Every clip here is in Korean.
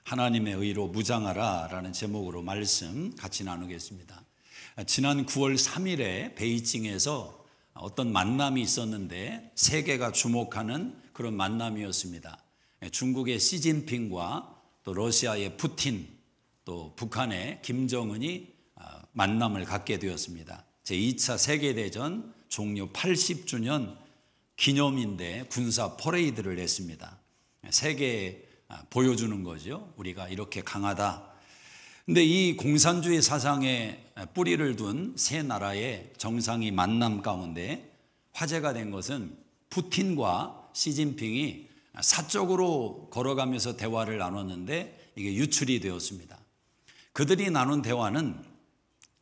하나님의 의로 무장하라 라는 제목으로 말씀 같이 나누겠습니다. 지난 9월 3일에 베이징에서 어떤 만남이 있었는데 세계가 주목하는 그런 만남이었습니다. 중국의 시진핑과 또 러시아의 푸틴, 또 북한의 김정은이 만남을 갖게 되었습니다. 제2차 세계대전 종료 80주년 기념인데 군사 퍼레이드를 했습니다. 세계에 보여주는 거죠. 우리가 이렇게 강하다. 근데 이 공산주의 사상에 뿌리를 둔 세 나라의 정상이 만남 가운데 화제가 된 것은 푸틴과 시진핑이 사적으로 걸어가면서 대화를 나눴는데 이게 유출이 되었습니다. 그들이 나눈 대화는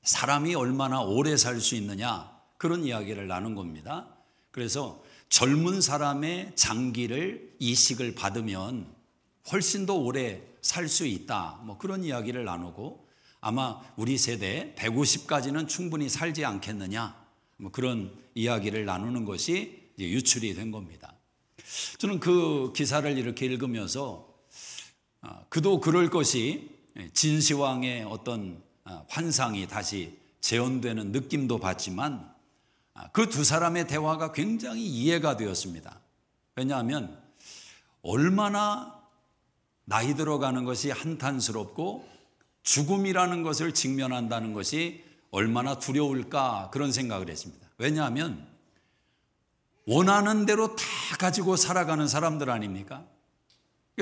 사람이 얼마나 오래 살 수 있느냐 그런 이야기를 나눈 겁니다. 그래서 젊은 사람의 장기를 이식을 받으면 훨씬 더 오래 살 수 있다. 그런 이야기를 나누고 아마 우리 세대 150까지는 충분히 살지 않겠느냐. 그런 이야기를 나누는 것이 유출이 된 겁니다. 저는 그 기사를 이렇게 읽으면서 그도 그럴 것이 진시황의 어떤 환상이 다시 재현되는 느낌도 받지만 그 두 사람의 대화가 굉장히 이해가 되었습니다. 왜냐하면 얼마나 나이 들어가는 것이 한탄스럽고 죽음이라는 것을 직면한다는 것이 얼마나 두려울까 그런 생각을 했습니다. 왜냐하면 원하는 대로 다 가지고 살아가는 사람들 아닙니까?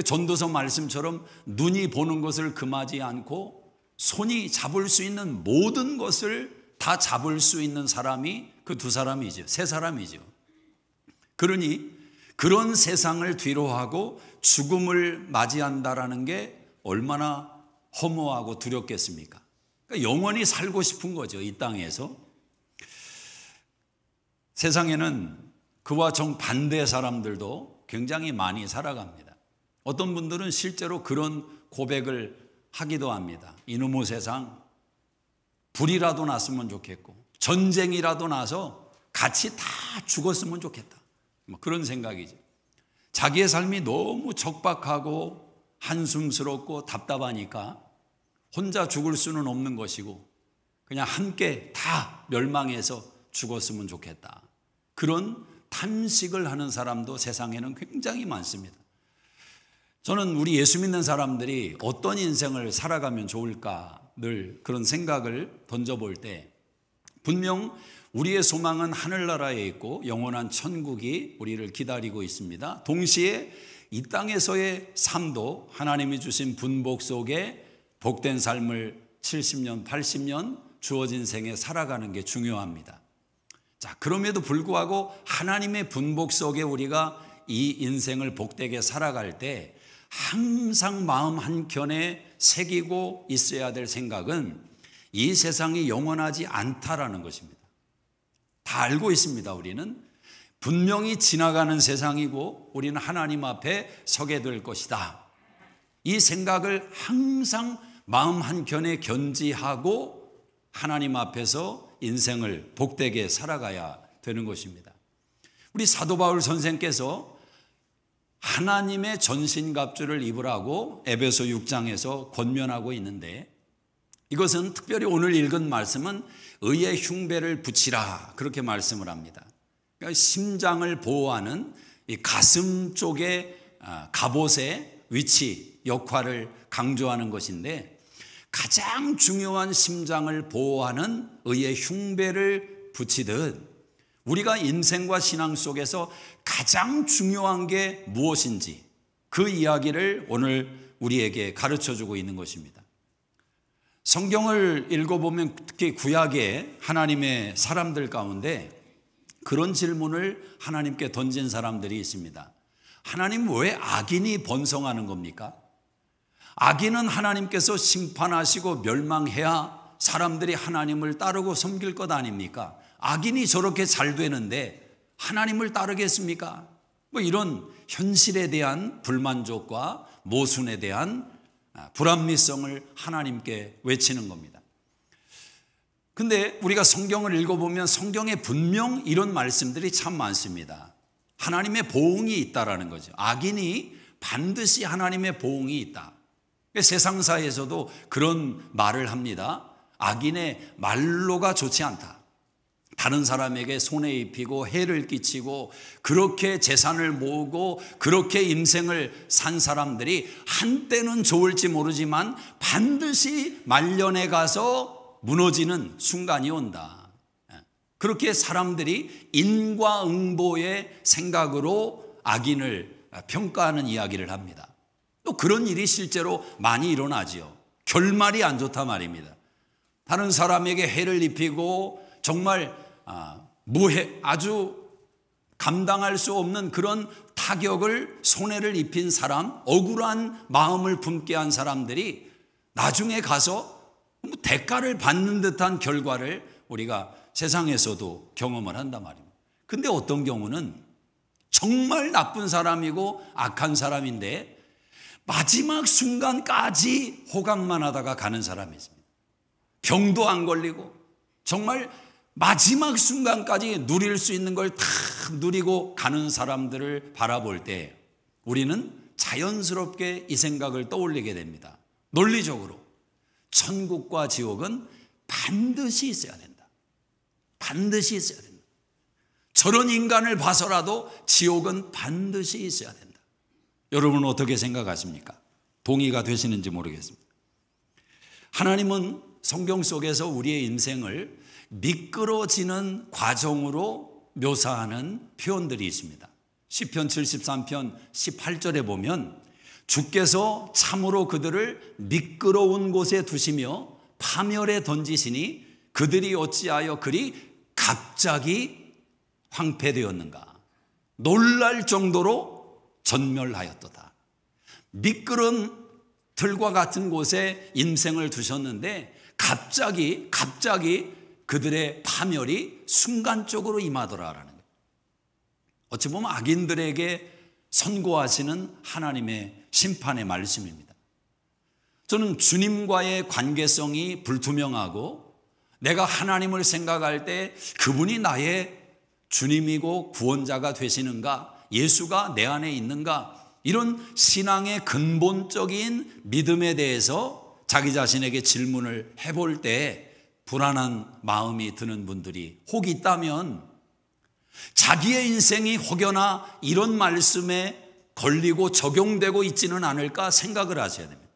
전도서 말씀처럼 눈이 보는 것을 금하지 않고 손이 잡을 수 있는 모든 것을 다 잡을 수 있는 사람이 그 두 사람이죠. 세 사람이죠. 그러니 그런 세상을 뒤로하고 죽음을 맞이한다라는 게 얼마나 허무하고 두렵겠습니까? 그러니까 영원히 살고 싶은 거죠. 이 땅에서. 세상에는 그와 정반대 사람들도 굉장히 많이 살아갑니다. 어떤 분들은 실제로 그런 고백을 하기도 합니다. 이놈의 세상 불이라도 났으면 좋겠고 전쟁이라도 나서 같이 다 죽었으면 좋겠다. 그런 생각이죠. 자기의 삶이 너무 적박하고 한숨스럽고 답답하니까 혼자 죽을 수는 없는 것이고 그냥 함께 다 멸망해서 죽었으면 좋겠다. 그런 탐식을 하는 사람도 세상에는 굉장히 많습니다. 저는 우리 예수 믿는 사람들이 어떤 인생을 살아가면 좋을까 늘 그런 생각을 던져볼 때 분명 우리의 소망은 하늘나라에 있고 영원한 천국이 우리를 기다리고 있습니다. 동시에 이 땅에서의 삶도 하나님이 주신 분복 속에 복된 삶을 70년, 80년 주어진 생에 살아가는 게 중요합니다. 자, 그럼에도 불구하고 하나님의 분복 속에 우리가 이 인생을 복되게 살아갈 때 항상 마음 한켠에 새기고 있어야 될 생각은 이 세상이 영원하지 않다라는 것입니다. 다 알고 있습니다. 우리는 분명히 지나가는 세상이고 우리는 하나님 앞에 서게 될 것이다. 이 생각을 항상 마음 한켠에 견지하고 하나님 앞에서 인생을 복되게 살아가야 되는 것입니다. 우리 사도 바울 선생께서 하나님의 전신갑주를 입으라고 에베소 6장에서 권면하고 있는데 이것은 특별히 오늘 읽은 말씀은 의의 흉배를 붙이라 그렇게 말씀을 합니다. 그러니까 심장을 보호하는 이 가슴 쪽의 갑옷의 위치, 역할을 강조하는 것인데 가장 중요한 심장을 보호하는 의의 흉배를 붙이듯 우리가 인생과 신앙 속에서 가장 중요한 게 무엇인지 그 이야기를 오늘 우리에게 가르쳐주고 있는 것입니다. 성경을 읽어보면 특히 구약의 하나님의 사람들 가운데 그런 질문을 하나님께 던진 사람들이 있습니다. 하나님 왜 악인이 번성하는 겁니까? 악인은 하나님께서 심판하시고 멸망해야 사람들이 하나님을 따르고 섬길 것 아닙니까? 악인이 저렇게 잘 되는데 하나님을 따르겠습니까? 이런 현실에 대한 불만족과 모순에 대한 불합리성을 하나님께 외치는 겁니다. 근데 우리가 성경을 읽어보면 성경에 분명 이런 말씀들이 참 많습니다. 하나님의 보응이 있다라는 거죠. 악인이 반드시 하나님의 보응이 있다. 세상사에서도 그런 말을 합니다. 악인의 말로가 좋지 않다. 다른 사람에게 손해 입히고 해를 끼치고 그렇게 재산을 모으고 그렇게 인생을 산 사람들이 한때는 좋을지 모르지만 반드시 말년에 가서 무너지는 순간이 온다. 그렇게 사람들이 인과응보의 생각으로 악인을 평가하는 이야기를 합니다. 또 그런 일이 실제로 많이 일어나지요. 결말이 안 좋다 말입니다. 다른 사람에게 해를 입히고 정말 아주 감당할 수 없는 그런 타격을 손해를 입힌 사람, 억울한 마음을 품게 한 사람들이 나중에 가서 대가를 받는 듯한 결과를 우리가 세상에서도 경험을 한단 말입니다. 근데 어떤 경우는 정말 나쁜 사람이고 악한 사람인데 마지막 순간까지 호강만 하다가 가는 사람이 있습니다. 병도 안 걸리고 정말 마지막 순간까지 누릴 수 있는 걸 다 누리고 가는 사람들을 바라볼 때 우리는 자연스럽게 이 생각을 떠올리게 됩니다. 논리적으로 천국과 지옥은 반드시 있어야 된다. 반드시 있어야 된다. 저런 인간을 봐서라도 지옥은 반드시 있어야 된다. 여러분은 어떻게 생각하십니까? 동의가 되시는지 모르겠습니다. 하나님은 성경 속에서 우리의 인생을 미끄러지는 과정으로 묘사하는 표현들이 있습니다. 시편 73편 18절에 보면 주께서 참으로 그들을 미끄러운 곳에 두시며 파멸에 던지시니 그들이 어찌하여 그리 갑자기 황폐되었는가. 놀랄 정도로 전멸하였도다. 미끄러운 들과 같은 곳에 인생을 두셨는데 갑자기 그들의 파멸이 순간적으로 임하더라라는 거예요. 어찌 보면 악인들에게 선고하시는 하나님의 심판의 말씀입니다. 저는 주님과의 관계성이 불투명하고 내가 하나님을 생각할 때 그분이 나의 주님이고 구원자가 되시는가, 예수가 내 안에 있는가, 이런 신앙의 근본적인 믿음에 대해서 자기 자신에게 질문을 해볼 때 불안한 마음이 드는 분들이 혹 있다면 자기의 인생이 혹여나 이런 말씀에 걸리고 적용되고 있지는 않을까 생각을 하셔야 됩니다.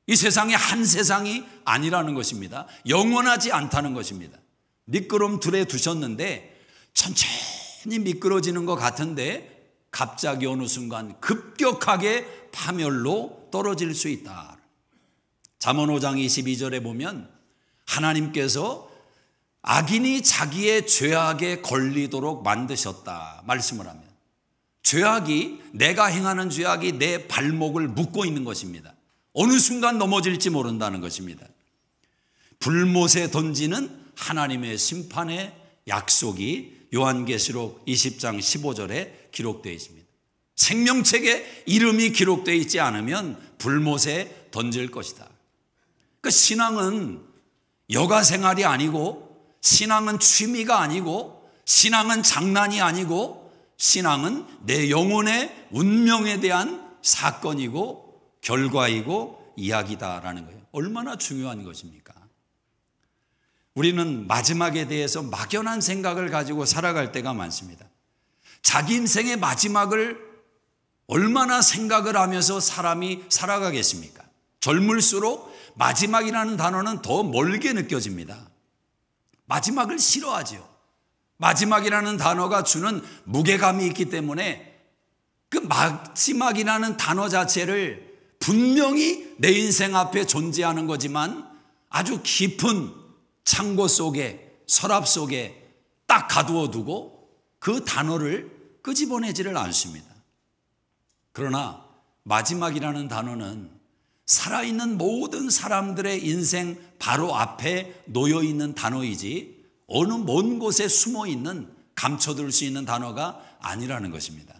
이 세상이 한 세상이 아니라는 것입니다. 영원하지 않다는 것입니다. 미끄럼틀에 두셨는데 천천히 미끄러지는 것 같은데 갑자기 어느 순간 급격하게 파멸로 떨어질 수 있다. 잠언 5장 22절에 보면 하나님께서 악인이 자기의 죄악에 걸리도록 만드셨다 말씀을 합니다. 죄악이, 내가 행하는 죄악이 내 발목을 묶고 있는 것입니다. 어느 순간 넘어질지 모른다는 것입니다. 불못에 던지는 하나님의 심판의 약속이 요한계시록 20장 15절에 기록되어 있습니다. 생명책에 이름이 기록되어 있지 않으면 불못에 던질 것이다. 그 신앙은 여가 생활이 아니고, 신앙은 취미가 아니고, 신앙은 장난이 아니고, 신앙은 내 영혼의 운명에 대한 사건이고 결과이고 이야기다라는 거예요. 얼마나 중요한 것입니까? 우리는 마지막에 대해서 막연한 생각을 가지고 살아갈 때가 많습니다. 자기 인생의 마지막을 얼마나 생각을 하면서 사람이 살아가겠습니까? 젊을수록 마지막이라는 단어는 더 멀게 느껴집니다. 마지막을 싫어하죠. 마지막이라는 단어가 주는 무게감이 있기 때문에 그 마지막이라는 단어 자체를 분명히 내 인생 앞에 존재하는 거지만 아주 깊은 창고 속에, 서랍 속에 딱 가두어 두고 그 단어를 끄집어내지를 않습니다. 그러나 마지막이라는 단어는 살아있는 모든 사람들의 인생 바로 앞에 놓여있는 단어이지 어느 먼 곳에 숨어있는, 감춰둘 수 있는 단어가 아니라는 것입니다.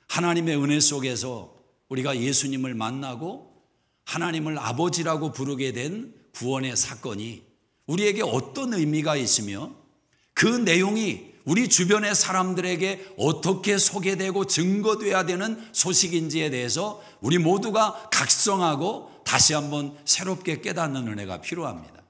하나님의 은혜 속에서 우리가 예수님을 만나고 하나님을 아버지라고 부르게 된 구원의 사건이 우리에게 어떤 의미가 있으며 그 내용이 우리 주변의 사람들에게 어떻게 소개되고 증거돼야 되는 소식인지에 대해서 우리 모두가 각성하고 다시 한번 새롭게 깨닫는 은혜가 필요합니다.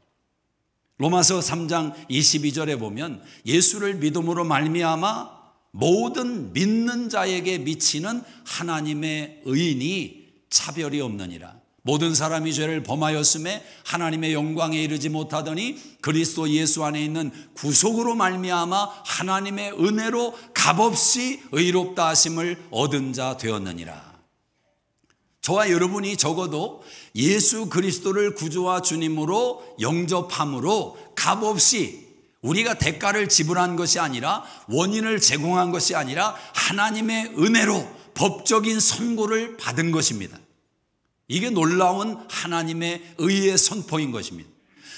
로마서 3장 22절에 보면 예수를 믿음으로 말미암아 모든 믿는 자에게 미치는 하나님의 의인이 차별이 없느니라. 모든 사람이 죄를 범하였음에 하나님의 영광에 이르지 못하더니 그리스도 예수 안에 있는 구속으로 말미암아 하나님의 은혜로 값없이 의롭다 하심을 얻은 자 되었느니라. 저와 여러분이 적어도 예수 그리스도를 구주와 주님으로 영접함으로 값없이 우리가 대가를 지불한 것이 아니라 원인을 제공한 것이 아니라 하나님의 은혜로 법적인 선고를 받은 것입니다. 이게 놀라운 하나님의 의의 선포인 것입니다.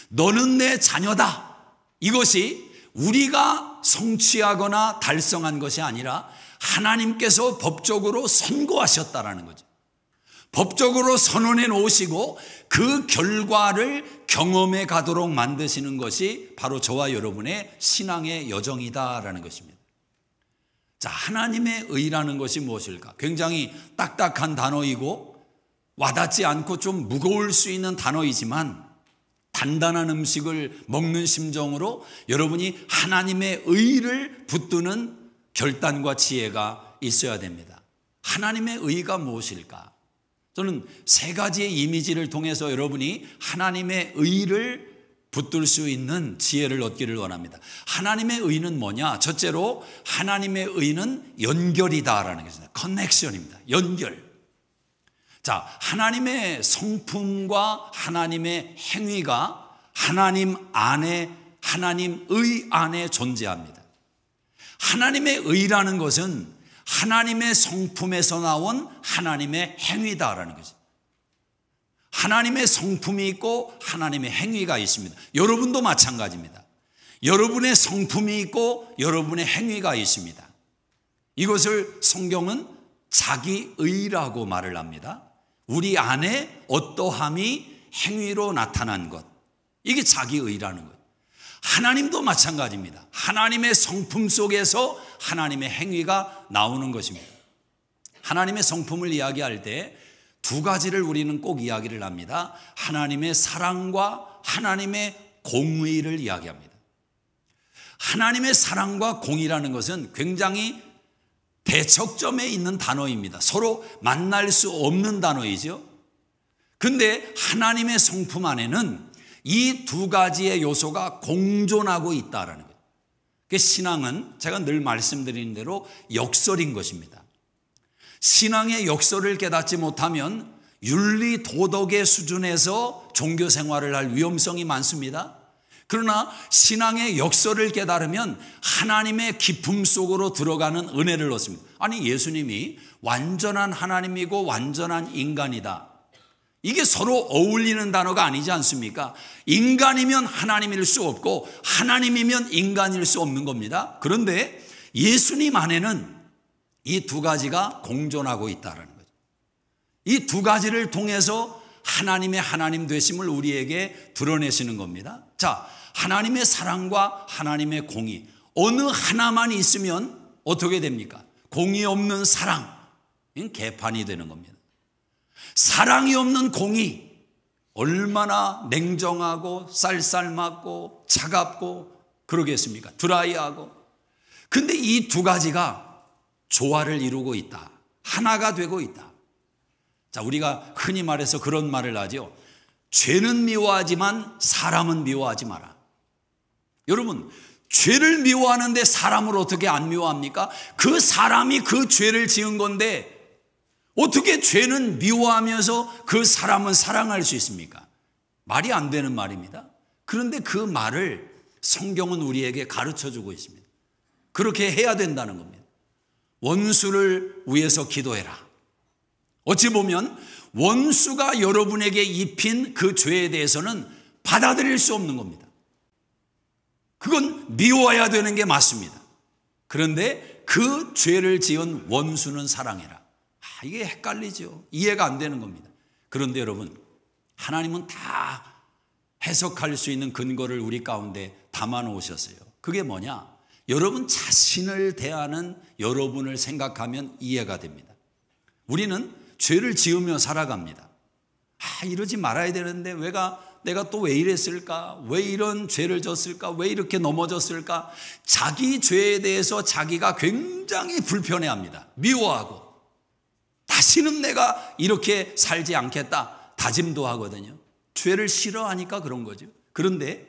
너는 내 자녀다. 이것이 우리가 성취하거나 달성한 것이 아니라 하나님께서 법적으로 선고하셨다라는 거죠. 법적으로 선언해 놓으시고 그 결과를 경험해 가도록 만드시는 것이 바로 저와 여러분의 신앙의 여정이다라는 것입니다. 자, 하나님의 의라는 것이 무엇일까? 굉장히 딱딱한 단어이고 와닿지 않고 좀 무거울 수 있는 단어이지만 단단한 음식을 먹는 심정으로 여러분이 하나님의 의를 붙드는 결단과 지혜가 있어야 됩니다. 하나님의 의가 무엇일까? 저는 세 가지의 이미지를 통해서 여러분이 하나님의 의를 붙들 수 있는 지혜를 얻기를 원합니다. 하나님의 의는 뭐냐? 첫째로 하나님의 의는 연결이다라는 것입니다. 커넥션입니다. 연결. 자, 하나님의 성품과 하나님의 행위가 하나님 안에, 하나님의 안에 존재합니다. 하나님의 의라는 것은 하나님의 성품에서 나온 하나님의 행위다라는 거죠. 하나님의 성품이 있고 하나님의 행위가 있습니다. 여러분도 마찬가지입니다. 여러분의 성품이 있고 여러분의 행위가 있습니다. 이것을 성경은 자기의라고 말을 합니다. 우리 안에 어떠함이 행위로 나타난 것, 이게 자기의라는 것. 하나님도 마찬가지입니다. 하나님의 성품 속에서 하나님의 행위가 나오는 것입니다. 하나님의 성품을 이야기할 때 두 가지를 우리는 꼭 이야기를 합니다. 하나님의 사랑과 하나님의 공의를 이야기합니다. 하나님의 사랑과 공의라는 것은 굉장히 대척점에 있는 단어입니다. 서로 만날 수 없는 단어이죠. 근데 하나님의 성품 안에는 이 두 가지의 요소가 공존하고 있다라는 거예요. 신앙은 제가 늘 말씀드리는 대로 역설인 것입니다. 신앙의 역설을 깨닫지 못하면 윤리 도덕의 수준에서 종교 생활을 할 위험성이 많습니다. 그러나 신앙의 역설을 깨달으면 하나님의 깊음 속으로 들어가는 은혜를 얻습니다. 아니, 예수님이 완전한 하나님이고 완전한 인간이다. 이게 서로 어울리는 단어가 아니지 않습니까? 인간이면 하나님일 수 없고 하나님이면 인간일 수 없는 겁니다. 그런데 예수님 안에는 이 두 가지가 공존하고 있다는 거죠. 이 두 가지를 통해서 하나님의 하나님 되심을 우리에게 드러내시는 겁니다. 자, 하나님의 사랑과 하나님의 공의, 어느 하나만 있으면 어떻게 됩니까? 공의 없는 사랑, 이건 개판이 되는 겁니다. 사랑이 없는 공의, 얼마나 냉정하고 쌀쌀맞고 차갑고 그러겠습니까? 드라이하고. 근데 이 두 가지가 조화를 이루고 있다. 하나가 되고 있다. 자, 우리가 흔히 말해서 그런 말을 하죠. 죄는 미워하지만 사람은 미워하지 마라. 여러분, 죄를 미워하는데 사람을 어떻게 안 미워합니까? 그 사람이 그 죄를 지은 건데 어떻게 죄는 미워하면서 그 사람은 사랑할 수 있습니까? 말이 안 되는 말입니다. 그런데 그 말을 성경은 우리에게 가르쳐주고 있습니다. 그렇게 해야 된다는 겁니다. 원수를 위해서 기도해라. 어찌 보면 원수가 여러분에게 입힌 그 죄에 대해서는 받아들일 수 없는 겁니다. 그건 미워해야 되는 게 맞습니다. 그런데 그 죄를 지은 원수는 사랑해라. 이게 헷갈리죠. 이해가 안 되는 겁니다. 그런데 여러분, 하나님은 다 해석할 수 있는 근거를 우리 가운데 담아 놓으셨어요. 그게 뭐냐? 여러분 자신을 대하는 여러분을 생각하면 이해가 됩니다. 우리는 죄를 지으며 살아갑니다. 이러지 말아야 되는데 내가 또 왜 이랬을까? 왜 이런 죄를 졌을까? 왜 이렇게 넘어졌을까? 자기 죄에 대해서 자기가 굉장히 불편해합니다. 미워하고 다시는 내가 이렇게 살지 않겠다 다짐도 하거든요. 죄를 싫어하니까 그런 거죠. 그런데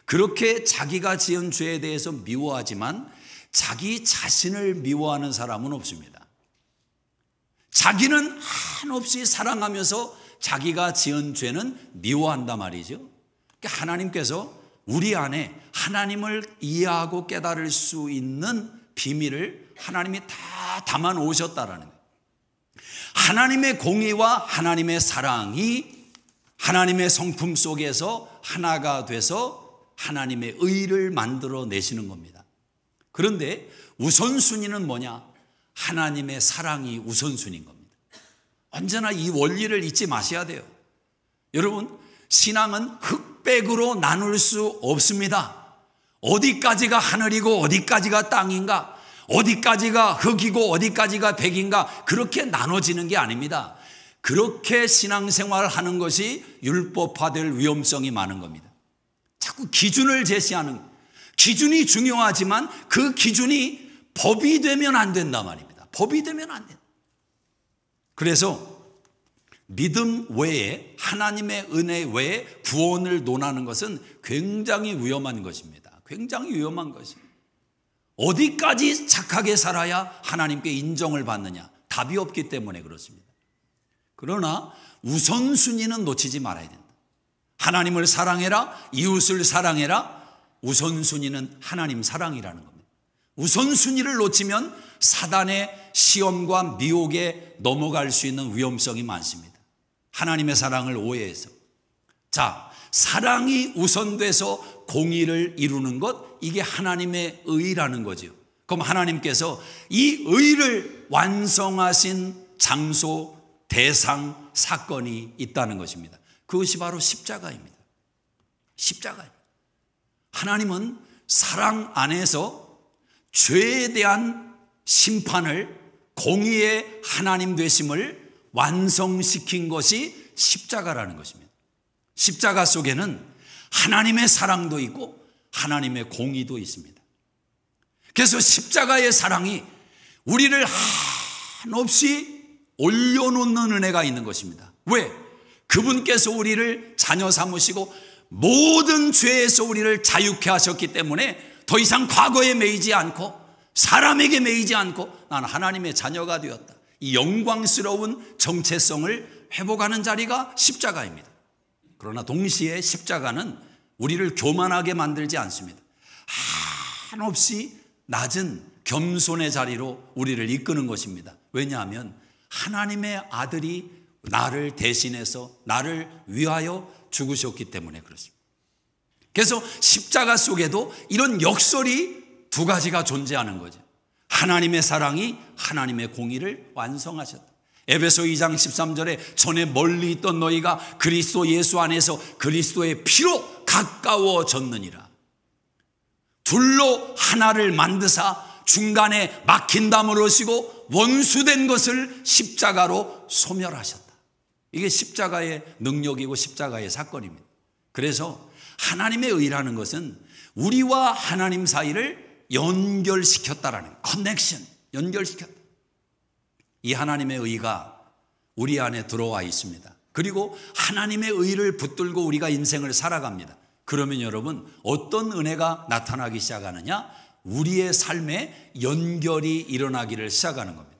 그렇게 자기가 지은 죄에 대해서 미워하지만 자기 자신을 미워하는 사람은 없습니다. 자기는 한없이 사랑하면서 자기가 지은 죄는 미워한단 말이죠. 그러니까 하나님께서 우리 안에 하나님을 이해하고 깨달을 수 있는 비밀을 하나님이 다 담아 놓으셨다라는 거예요. 하나님의 공의와 하나님의 사랑이 하나님의 성품 속에서 하나가 돼서 하나님의 의를 만들어 내시는 겁니다. 그런데 우선순위는 뭐냐? 하나님의 사랑이 우선순위인 겁니다. 언제나 이 원리를 잊지 마셔야 돼요. 여러분, 신앙은 흑백으로 나눌 수 없습니다. 어디까지가 하늘이고 어디까지가 땅인가, 어디까지가 흙이고 어디까지가 백인가, 그렇게 나눠지는 게 아닙니다. 그렇게 신앙생활을 하는 것이 율법화될 위험성이 많은 겁니다. 자꾸 기준을 제시하는, 기준이 중요하지만 그 기준이 법이 되면 안 된단 말입니다. 법이 되면 안 된다. 그래서 믿음 외에, 하나님의 은혜 외에 구원을 논하는 것은 굉장히 위험한 것입니다. 굉장히 위험한 것입니다. 어디까지 착하게 살아야 하나님께 인정을 받느냐? 답이 없기 때문에 그렇습니다. 그러나 우선순위는 놓치지 말아야 된다. 하나님을 사랑해라, 이웃을 사랑해라. 우선순위는 하나님 사랑이라는 겁니다. 우선순위를 놓치면 사단의 시험과 미혹에 넘어갈 수 있는 위험성이 많습니다. 하나님의 사랑을 오해해서. 자, 사랑이 우선돼서 공의를 이루는 것, 이게 하나님의 의라는 거죠. 그럼 하나님께서 이 의를 완성하신 장소, 대상, 사건이 있다는 것입니다. 그것이 바로 십자가입니다. 십자가입니다. 하나님은 사랑 안에서 죄에 대한 심판을, 공의의 하나님 되심을 완성시킨 것이 십자가라는 것입니다. 십자가 속에는 하나님의 사랑도 있고 하나님의 공의도 있습니다. 그래서 십자가의 사랑이 우리를 한없이 올려놓는 은혜가 있는 것입니다. 왜? 그분께서 우리를 자녀 삼으시고 모든 죄에서 우리를 자유케 하셨기 때문에 더 이상 과거에 매이지 않고 사람에게 매이지 않고 나는 하나님의 자녀가 되었다. 이 영광스러운 정체성을 회복하는 자리가 십자가입니다. 그러나 동시에 십자가는 우리를 교만하게 만들지 않습니다. 한없이 낮은 겸손의 자리로 우리를 이끄는 것입니다. 왜냐하면 하나님의 아들이 나를 대신해서 나를 위하여 죽으셨기 때문에 그렇습니다. 그래서 십자가 속에도 이런 역설이 두 가지가 존재하는 거죠. 하나님의 사랑이 하나님의 공의를 완성하셨다. 에베소 2장 13절에 전에 멀리 있던 너희가 그리스도 예수 안에서 그리스도의 피로 가까워졌느니라. 둘로 하나를 만드사 중간에 막힌 담을 오시고 원수된 것을 십자가로 소멸하셨다. 이게 십자가의 능력이고 십자가의 사건입니다. 그래서 하나님의 의라는 것은 우리와 하나님 사이를 연결시켰다라는 커넥션, 연결시켰다. 이 하나님의 의가 우리 안에 들어와 있습니다. 그리고 하나님의 의를 붙들고 우리가 인생을 살아갑니다. 그러면 여러분 어떤 은혜가 나타나기 시작하느냐? 우리의 삶에 연결이 일어나기를 시작하는 겁니다.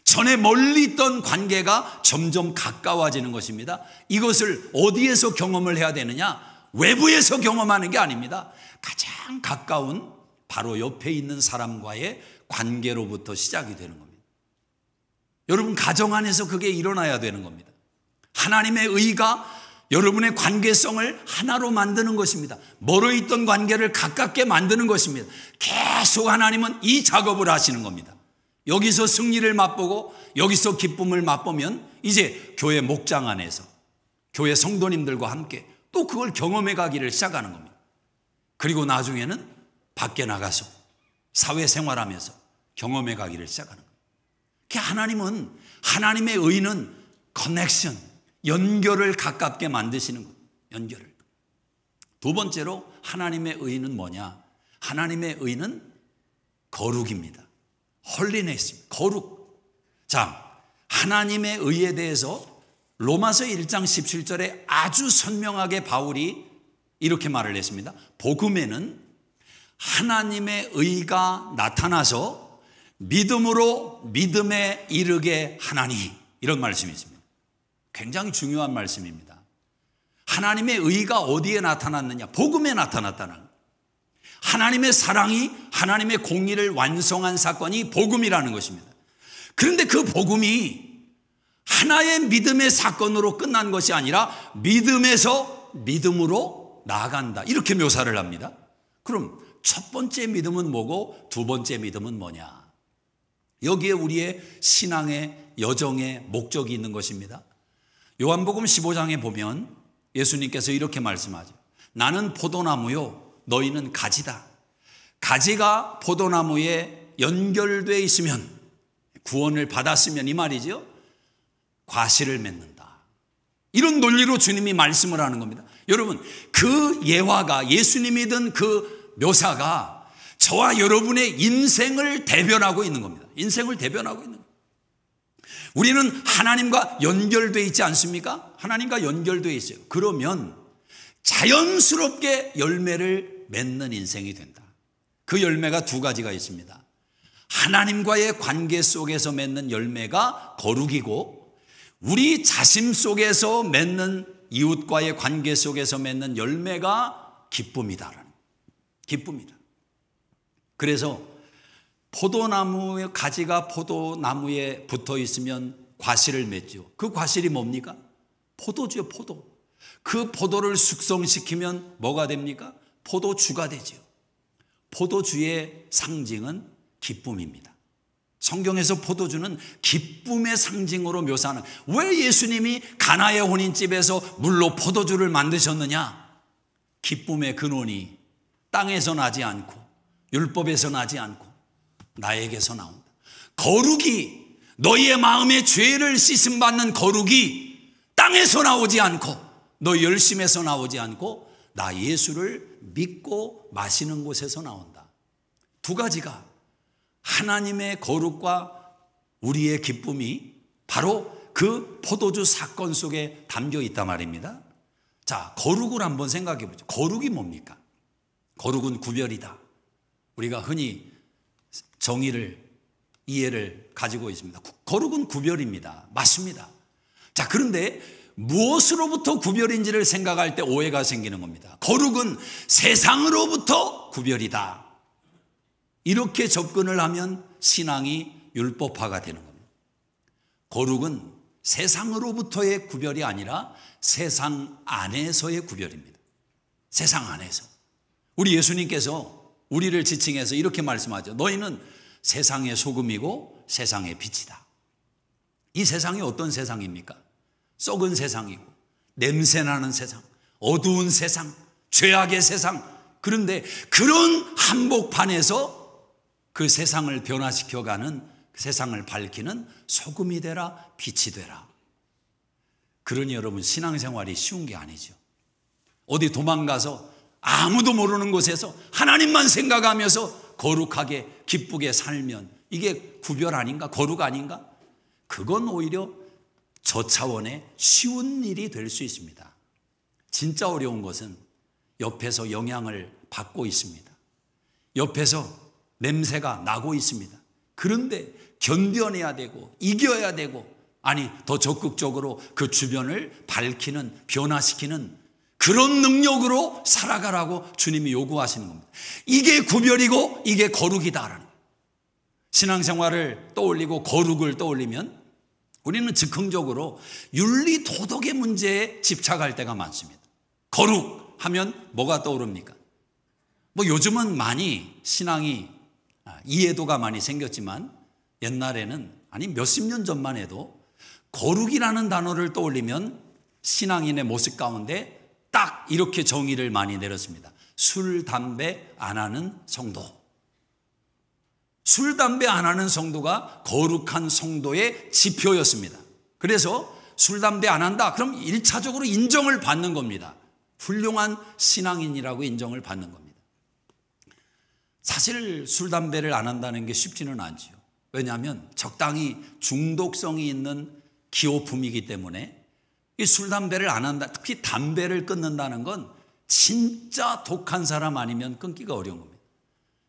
전에 멀리 있던 관계가 점점 가까워지는 것입니다. 이것을 어디에서 경험을 해야 되느냐? 외부에서 경험하는 게 아닙니다. 가장 가까운 바로 옆에 있는 사람과의 관계로부터 시작이 되는 겁니다. 여러분 가정 안에서 그게 일어나야 되는 겁니다. 하나님의 의가 여러분의 관계성을 하나로 만드는 것입니다. 멀어 있던 관계를 가깝게 만드는 것입니다. 계속 하나님은 이 작업을 하시는 겁니다. 여기서 승리를 맛보고 여기서 기쁨을 맛보면 이제 교회 목장 안에서 교회 성도님들과 함께 또 그걸 경험해 가기를 시작하는 겁니다. 그리고 나중에는 밖에 나가서 사회생활하면서 경험해 가기를 시작하는 거예요. 하나님은, 하나님의 의는 커넥션, 연결을 가깝게 만드시는 거예요. 연결을. 두 번째로 하나님의 의는 뭐냐? 하나님의 의는 거룩입니다. 홀리네스입니다. 거룩. 자, 하나님의 의에 대해서 로마서 1장 17절에 아주 선명하게 바울이 이렇게 말을 했습니다. 복음에는 하나님의 의가 나타나서 믿음으로 믿음에 이르게 하나니, 이런 말씀이 있습니다. 굉장히 중요한 말씀입니다. 하나님의 의가 어디에 나타났느냐? 복음에 나타났다는 거예요. 하나님의 사랑이, 하나님의 공의를 완성한 사건이 복음이라는 것입니다. 그런데 그 복음이 하나의 믿음의 사건으로 끝난 것이 아니라 믿음에서 믿음으로 나아간다, 이렇게 묘사를 합니다. 그럼 첫 번째 믿음은 뭐고 두 번째 믿음은 뭐냐? 여기에 우리의 신앙의 여정의 목적이 있는 것입니다. 요한복음 15장에 보면 예수님께서 이렇게 말씀하죠. 나는 포도나무요, 너희는 가지다. 가지가 포도나무에 연결되어 있으면, 구원을 받았으면 이 말이죠, 과실을 맺는다. 이런 논리로 주님이 말씀을 하는 겁니다. 여러분, 그 예화가, 예수님이 든 그 묘사가 저와 여러분의 인생을 대변하고 있는 겁니다. 인생을 대변하고 있는 겁니다. 우리는 하나님과 연결되어 있지 않습니까? 하나님과 연결되어 있어요. 그러면 자연스럽게 열매를 맺는 인생이 된다. 그 열매가 두 가지가 있습니다. 하나님과의 관계 속에서 맺는 열매가 거룩이고, 우리 자신 속에서 맺는 이웃과의 관계 속에서 맺는 열매가 기쁨이다. 기쁨이다. 그래서 포도나무의 가지가 포도나무에 붙어 있으면 과실을 맺죠. 그 과실이 뭡니까? 포도주요, 포도. 그 포도를 숙성시키면 뭐가 됩니까? 포도주가 되죠. 포도주의 상징은 기쁨입니다. 성경에서 포도주는 기쁨의 상징으로 묘사하는, 왜 예수님이 가나의 혼인집에서 물로 포도주를 만드셨느냐? 기쁨의 근원이 땅에서 나지 않고 율법에서 나지 않고 나에게서 나온다. 거룩이, 너희의 마음의 죄를 씻음받는 거룩이 땅에서 나오지 않고 너 열심에서 나오지 않고 나 예수를 믿고 마시는 곳에서 나온다. 두 가지가, 하나님의 거룩과 우리의 기쁨이 바로 그 포도주 사건 속에 담겨 있단 말입니다. 자, 거룩을 한번 생각해 보죠. 거룩이 뭡니까? 거룩은 구별이다. 우리가 흔히 정의를, 이해를 가지고 있습니다. 거룩은 구별입니다. 맞습니다. 자, 그런데 무엇으로부터 구별인지를 생각할 때 오해가 생기는 겁니다. 거룩은 세상으로부터 구별이다. 이렇게 접근을 하면 신앙이 율법화가 되는 겁니다. 거룩은 세상으로부터의 구별이 아니라 세상 안에서의 구별입니다. 세상 안에서. 우리 예수님께서 우리를 지칭해서 이렇게 말씀하죠. 너희는 세상의 소금이고 세상의 빛이다. 이 세상이 어떤 세상입니까? 썩은 세상이고 냄새나는 세상, 어두운 세상, 죄악의 세상. 그런데 그런 한복판에서 그 세상을 변화시켜가는, 세상을 밝히는 소금이 되라, 빛이 되라. 그러니 여러분, 신앙생활이 쉬운 게 아니죠. 어디 도망가서 아무도 모르는 곳에서 하나님만 생각하면서 거룩하게 기쁘게 살면 이게 구별 아닌가? 거룩 아닌가? 그건 오히려 저 차원의 쉬운 일이 될 수 있습니다. 진짜 어려운 것은 옆에서 영향을 받고 있습니다. 옆에서 냄새가 나고 있습니다. 그런데 견뎌내야 되고 이겨야 되고, 아니 더 적극적으로 그 주변을 밝히는, 변화시키는 그런 능력으로 살아가라고 주님이 요구하시는 겁니다. 이게 구별이고 이게 거룩이다라는 거예요. 신앙생활을 떠올리고 거룩을 떠올리면 우리는 즉흥적으로 윤리 도덕의 문제에 집착할 때가 많습니다. 거룩하면 뭐가 떠오릅니까? 요즘은 많이 신앙이 이해도가 많이 생겼지만 옛날에는, 아니 몇십 년 전만 해도 거룩이라는 단어를 떠올리면 신앙인의 모습 가운데 딱 이렇게 정의를 많이 내렸습니다. 술, 담배 안 하는 성도. 술, 담배 안 하는 성도가 거룩한 성도의 지표였습니다. 그래서 술, 담배 안 한다. 그럼 1차적으로 인정을 받는 겁니다. 훌륭한 신앙인이라고 인정을 받는 겁니다. 사실 술, 담배를 안 한다는 게 쉽지는 않지요. 왜냐하면 적당히 중독성이 있는 기호품이기 때문에 이 술, 담배를 안 한다, 특히 담배를 끊는다는 건 진짜 독한 사람 아니면 끊기가 어려운 겁니다.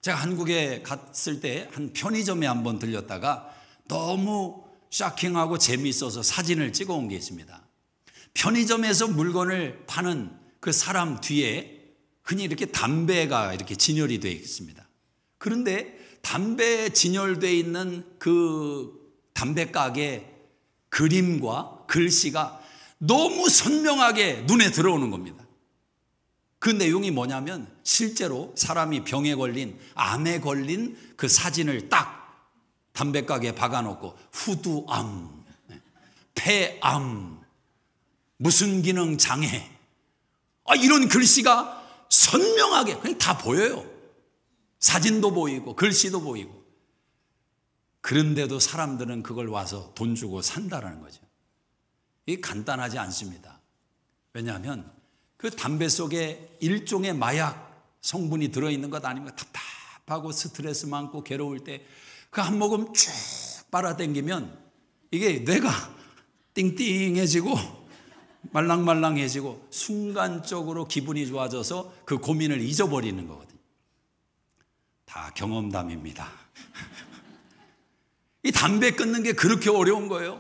제가 한국에 갔을 때 한 편의점에 한번 들렸다가 너무 쇼킹하고 재미있어서 사진을 찍어 온 게 있습니다. 편의점에서 물건을 파는 그 사람 뒤에 흔히 이렇게 담배가 이렇게 진열이 되어 있습니다. 그런데 담배 진열되어 있는 그 담배 가게 그림과 글씨가 너무 선명하게 눈에 들어오는 겁니다. 그 내용이 뭐냐면 실제로 사람이 병에 걸린, 암에 걸린 그 사진을 딱 담배 가게에 박아놓고 후두암, 폐암, 무슨 기능 장애, 이런 글씨가 선명하게 그냥 다 보여요. 사진도 보이고 글씨도 보이고. 그런데도 사람들은 그걸 와서 돈 주고 산다라는 거죠. 이게 간단하지 않습니다. 왜냐하면 그 담배 속에 일종의 마약 성분이 들어있는 것 아닙니까? 답답하고 스트레스 많고 괴로울 때 그 한 모금 쭉 빨아당기면 이게 뇌가 띵띵해지고 말랑말랑해지고 순간적으로 기분이 좋아져서 그 고민을 잊어버리는 거거든요. 다 경험담입니다. 이 담배 끊는 게 그렇게 어려운 거예요.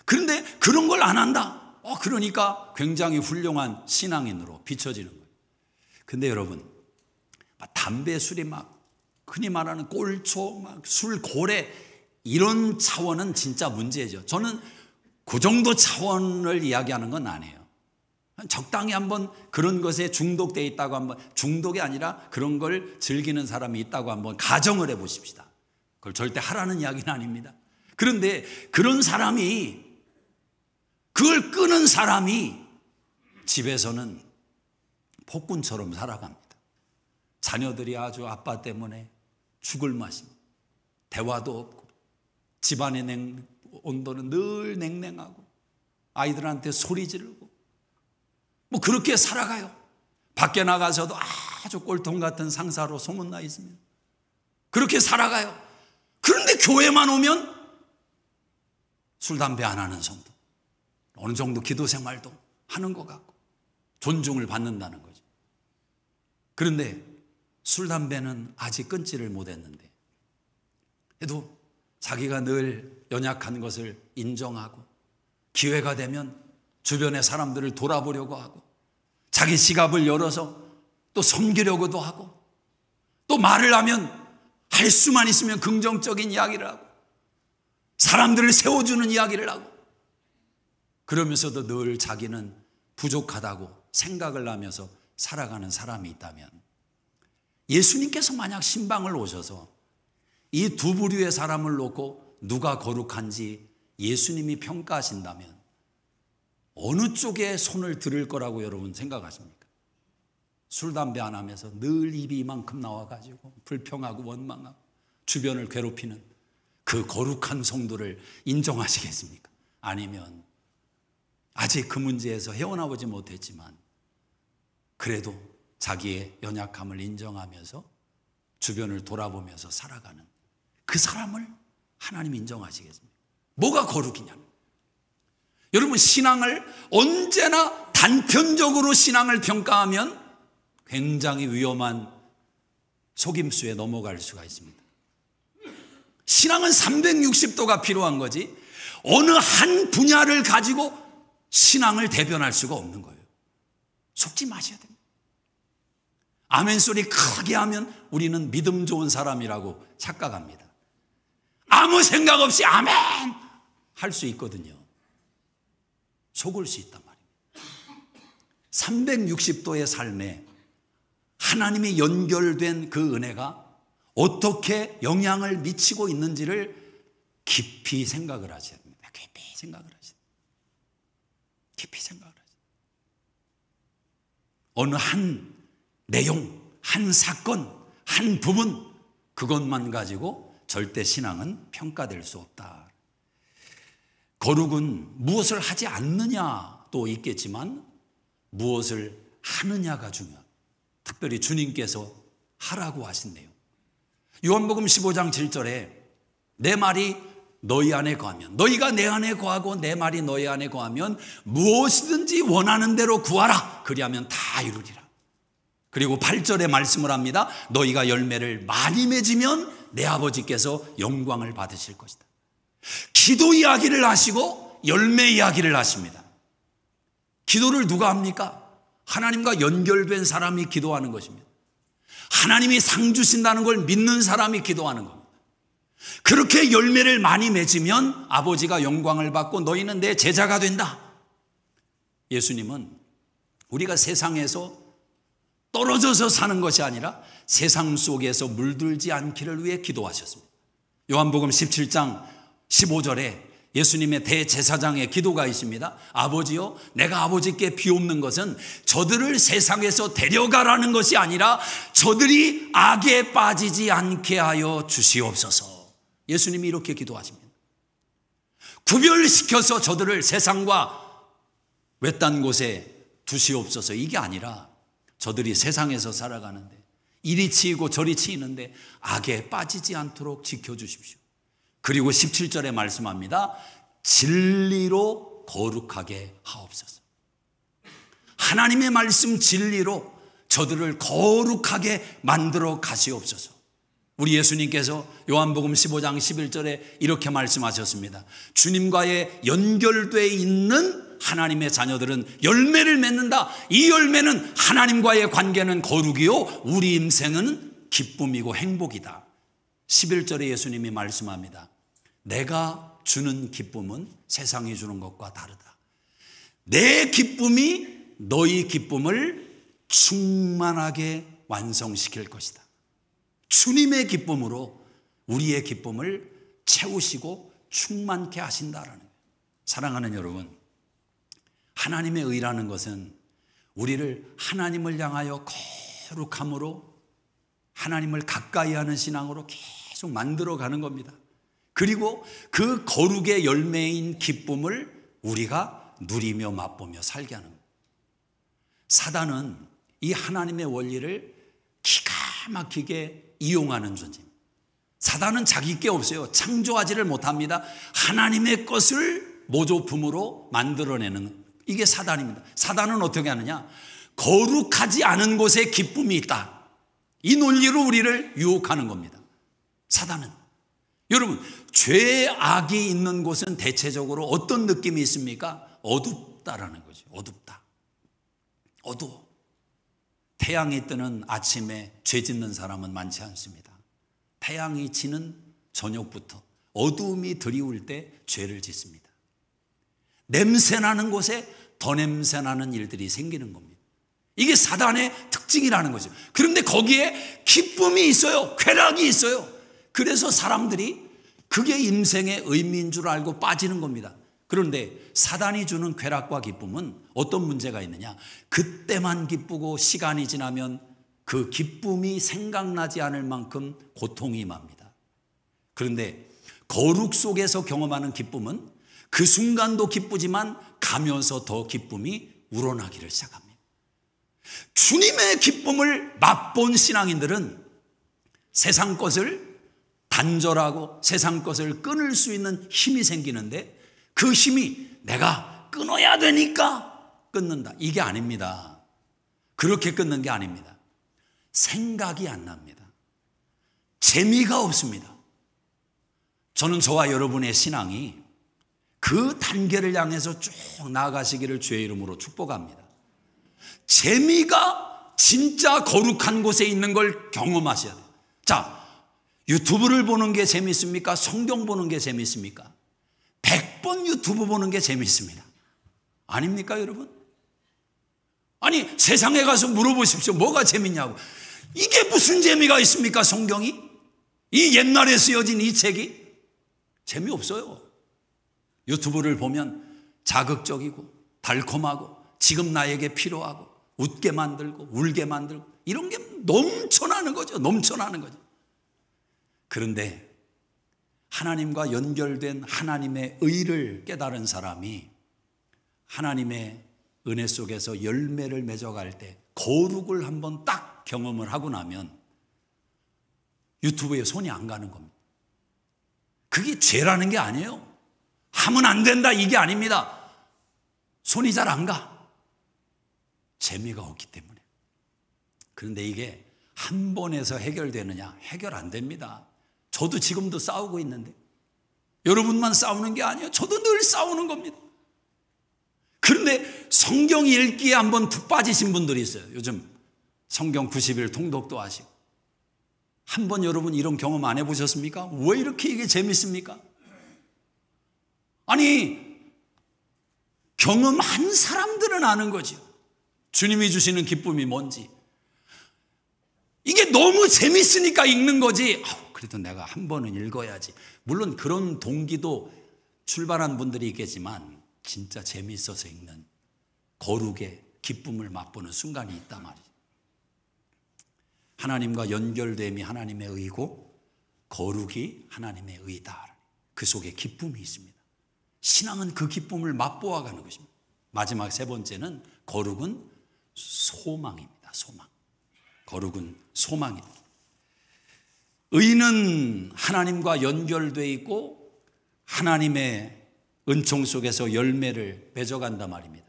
그런데 그런 걸 안 한다. 그러니까 굉장히 훌륭한 신앙인으로 비춰지는 거예요. 근데 여러분, 담배, 술이 막 흔히 말하는 꼴초, 막 술, 고래 이런 차원은 진짜 문제죠. 저는 그 정도 차원을 이야기하는 건 아니에요. 적당히 한번 그런 것에 중독되어 있다고 한번, 중독이 아니라 그런 걸 즐기는 사람이 있다고 한번 가정을 해 보십시다. 그걸 절대 하라는 이야기는 아닙니다. 그런데 그런 사람이, 그걸 끄는 사람이 집에서는 폭군처럼 살아갑니다. 자녀들이 아주 아빠 때문에 죽을 맛입니다. 대화도 없고 집안의 온도는 늘 냉랭하고 아이들한테 소리 지르고 뭐 그렇게 살아가요. 밖에 나가서도 아주 꼴통 같은 상사로 소문나 있습니다. 그렇게 살아가요. 그런데 교회만 오면 술, 담배 안 하는 성도, 어느 정도 기도 생활도 하는 것 같고 존중을 받는다는 거죠. 그런데 술, 담배는 아직 끊지를 못했는데 그래도 자기가 늘 연약한 것을 인정하고 기회가 되면 주변의 사람들을 돌아보려고 하고 자기 지갑을 열어서 또 섬기려고도 하고 또 말을 하면 할 수만 있으면 긍정적인 이야기를 하고 사람들을 세워주는 이야기를 하고 그러면서도 늘 자기는 부족하다고 생각을 하면서 살아가는 사람이 있다면 예수님께서 만약 신방을 오셔서 이 두 부류의 사람을 놓고 누가 거룩한지 예수님이 평가하신다면 어느 쪽에 손을 들을 거라고 여러분 생각하십니까? 술, 담배 안 하면서 늘 입이 이만큼 나와가지고 불평하고 원망하고 주변을 괴롭히는 그 거룩한 성도를 인정하시겠습니까? 아니면 아직 그 문제에서 헤어나오지 못했지만 그래도 자기의 연약함을 인정하면서 주변을 돌아보면서 살아가는 그 사람을 하나님 인정하시겠습니까? 뭐가 거룩이냐는, 여러분 신앙을 언제나 단편적으로 신앙을 평가하면 굉장히 위험한 속임수에 넘어갈 수가 있습니다. 신앙은 360도가 필요한 거지 어느 한 분야를 가지고 신앙을 대변할 수가 없는 거예요. 속지 마셔야 됩니다. 아멘 소리 크게 하면 우리는 믿음 좋은 사람이라고 착각합니다. 아무 생각 없이 아멘 할 수 있거든요. 속을 수 있단 말입니다. 360도의 삶에 하나님이 연결된 그 은혜가 어떻게 영향을 미치고 있는지를 깊이 생각을 하셔야 됩니다. 깊이 생각을 하셔야 됩니다. 깊이 생각을 하셔야 됩니다. 어느 한 내용, 한 사건, 한 부분, 그것만 가지고 절대 신앙은 평가될 수 없다. 거룩은 무엇을 하지 않느냐도 있겠지만 무엇을 하느냐가 중요합니다. 특별히 주님께서 하라고 하신 내용. 요한복음 15장 7절에 내 말이 너희 안에 거하면, 너희가 내 안에 거하고 내 말이 너희 안에 거하면 무엇이든지 원하는 대로 구하라. 그리하면 다 이루리라. 그리고 8절에 말씀을 합니다. 너희가 열매를 많이 맺으면 내 아버지께서 영광을 받으실 것이다. 기도 이야기를 하시고 열매 이야기를 하십니다. 기도를 누가 합니까? 하나님과 연결된 사람이 기도하는 것입니다. 하나님이 상 주신다는 걸 믿는 사람이 기도하는 겁니다. 그렇게 열매를 많이 맺으면 아버지가 영광을 받고 너희는 내 제자가 된다. 예수님은 우리가 세상에서 떨어져서 사는 것이 아니라 세상 속에서 물들지 않기를 위해 기도하셨습니다. 요한복음 17장 15절에 예수님의 대제사장의 기도가 있습니다. 아버지요, 내가 아버지께 비옵는 것은 저들을 세상에서 데려가라는 것이 아니라 저들이 악에 빠지지 않게 하여 주시옵소서. 예수님이 이렇게 기도하십니다. 구별시켜서 저들을 세상과 외딴 곳에 두시옵소서. 이게 아니라 저들이 세상에서 살아가는데 이리 치이고 저리 치이는데 악에 빠지지 않도록 지켜주십시오. 그리고 17절에 말씀합니다. 진리로 거룩하게 하옵소서. 하나님의 말씀 진리로 저들을 거룩하게 만들어 가시옵소서. 우리 예수님께서 요한복음 15장 11절에 이렇게 말씀하셨습니다. 주님과의 연결되어 있는 하나님의 자녀들은 열매를 맺는다. 이 열매는 하나님과의 관계는 거룩이요 우리 인생은 기쁨이고 행복이다. 11절에 예수님이 말씀합니다. 내가 주는 기쁨은 세상이 주는 것과 다르다. 내 기쁨이 너희 기쁨을 충만하게 완성시킬 것이다. 주님의 기쁨으로 우리의 기쁨을 채우시고 충만케 하신다라는 거예요. 사랑하는 여러분, 하나님의 의라는 것은 우리를 하나님을 향하여 거룩함으로 하나님을 가까이 하는 신앙으로 계속 만들어가는 겁니다. 그리고 그 거룩의 열매인 기쁨을 우리가 누리며 맛보며 살게 하는 겁니다. 사단은 이 하나님의 원리를 기가 막히게 이용하는 존재입니다. 사단은 자기 게 없어요. 창조하지를 못합니다. 하나님의 것을 모조품으로 만들어내는 이게 사단입니다. 사단은 어떻게 하느냐? 거룩하지 않은 곳에 기쁨이 있다. 이 논리로 우리를 유혹하는 겁니다. 사단은. 여러분, 죄의 악이 있는 곳은 대체적으로 어떤 느낌이 있습니까? 어둡다라는 거죠. 어둡다. 어두워. 태양이 뜨는 아침에 죄 짓는 사람은 많지 않습니다. 태양이 지는 저녁부터 어두움이 드리울 때 죄를 짓습니다. 냄새나는 곳에 더 냄새나는 일들이 생기는 겁니다. 이게 사단의 특징이라는 거죠. 그런데 거기에 기쁨이 있어요. 쾌락이 있어요. 그래서 사람들이 그게 인생의 의미인 줄 알고 빠지는 겁니다. 그런데 사단이 주는 쾌락과 기쁨은 어떤 문제가 있느냐? 그때만 기쁘고 시간이 지나면 그 기쁨이 생각나지 않을 만큼 고통이 임합니다. 그런데 거룩 속에서 경험하는 기쁨은 그 순간도 기쁘지만 가면서 더 기쁨이 우러나기를 시작합니다. 주님의 기쁨을 맛본 신앙인들은 세상 것을 단절하고 세상 것을 끊을 수 있는 힘이 생기는데 그 힘이 내가 끊어야 되니까 끊는다. 이게 아닙니다. 그렇게 끊는 게 아닙니다. 생각이 안 납니다. 재미가 없습니다. 저는 저와 여러분의 신앙이 그 단계를 향해서 쭉 나아가시기를 주의 이름으로 축복합니다. 재미가 진짜 거룩한 곳에 있는 걸 경험하셔야 돼요. 자, 유튜브를 보는 게 재밌습니까? 성경 보는 게 재밌습니까? 100번 유튜브 보는 게 재밌습니다. 아닙니까, 여러분? 아니, 세상에 가서 물어보십시오. 뭐가 재밌냐고. 이게 무슨 재미가 있습니까, 성경이? 이 옛날에 쓰여진 이 책이? 재미없어요. 유튜브를 보면 자극적이고 달콤하고 지금 나에게 필요하고 웃게 만들고 울게 만들고 이런 게 넘쳐나는 거죠. 넘쳐나는 거죠. 그런데 하나님과 연결된 하나님의 의를 깨달은 사람이 하나님의 은혜 속에서 열매를 맺어갈 때 거룩을 한번 딱 경험을 하고 나면 유튜브에 손이 안 가는 겁니다. 그게 죄라는 게 아니에요. 하면 안 된다 이게 아닙니다. 손이 잘 안 가. 재미가 없기 때문에. 그런데 이게 한 번에서 해결되느냐? 해결 안 됩니다. 저도 지금도 싸우고 있는데 여러분만 싸우는 게 아니에요. 저도 늘 싸우는 겁니다. 그런데 성경 읽기에 한번 푹 빠지신 분들이 있어요. 요즘 성경 90일 통독도 하시고. 한번 여러분 이런 경험 안 해보셨습니까? 왜 이렇게 이게 재밌습니까? 아니, 경험한 사람들은 아는 거죠. 주님이 주시는 기쁨이 뭔지. 이게 너무 재밌으니까 읽는 거지. 그래도 내가 한 번은 읽어야지. 물론 그런 동기도 출발한 분들이 있겠지만 진짜 재미있어서 읽는 거룩의 기쁨을 맛보는 순간이 있단 말이죠. 하나님과 연결됨이 하나님의 의고 거룩이 하나님의 의다. 그 속에 기쁨이 있습니다. 신앙은 그 기쁨을 맛보아가는 것입니다. 마지막 세 번째는 거룩은 소망입니다. 소망. 거룩은 소망입니다. 의는 하나님과 연결되어 있고 하나님의 은총 속에서 열매를 맺어간단 말입니다.